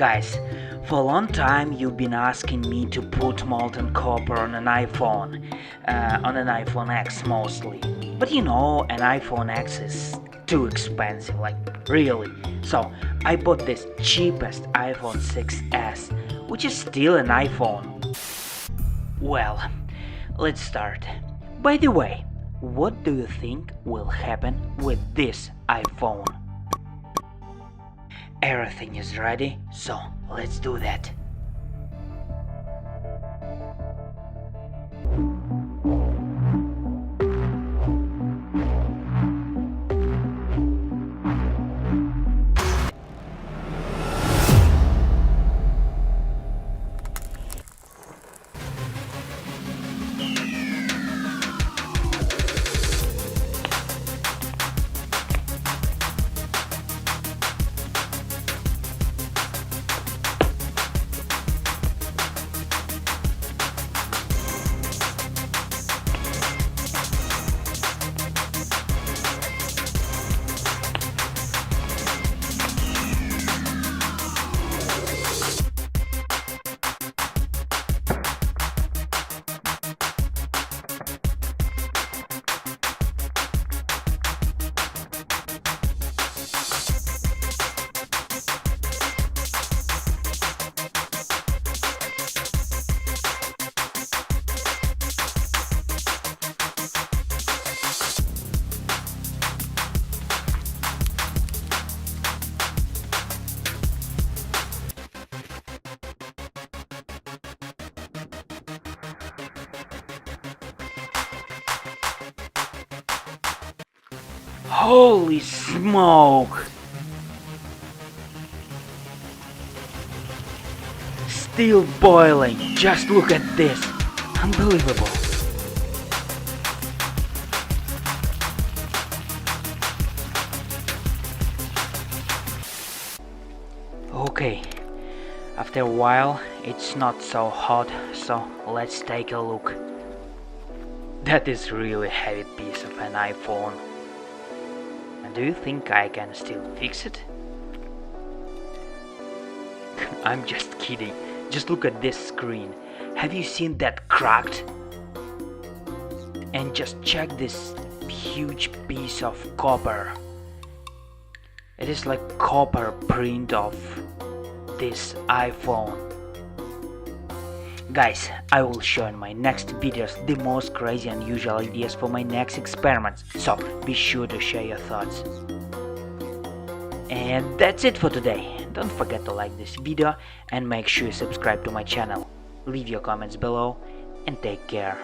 Guys, for a long time you've been asking me to put molten copper on an iPhone X mostly. But you know, an iPhone X is too expensive, like really. So I bought this cheapest iPhone 6s, which is still an iPhone. Well, let's start. By the way, what do you think will happen with this iPhone? Everything is ready, so let's do that. Holy smoke! Still boiling, just look at this! Unbelievable! Okay, after a while it's not so hot, so let's take a look. That is really heavy piece of an iPhone. And do you think I can still fix it? I'm just kidding. Just look at this screen. Have you seen that cracked? And just check this huge piece of copper. It is like copper print of this iPhone. Guys, I will show in my next videos the most crazy and unusual ideas for my next experiments, so be sure to share your thoughts. And that's it for today. Don't forget to like this video and make sure you subscribe to my channel. Leave your comments below and take care.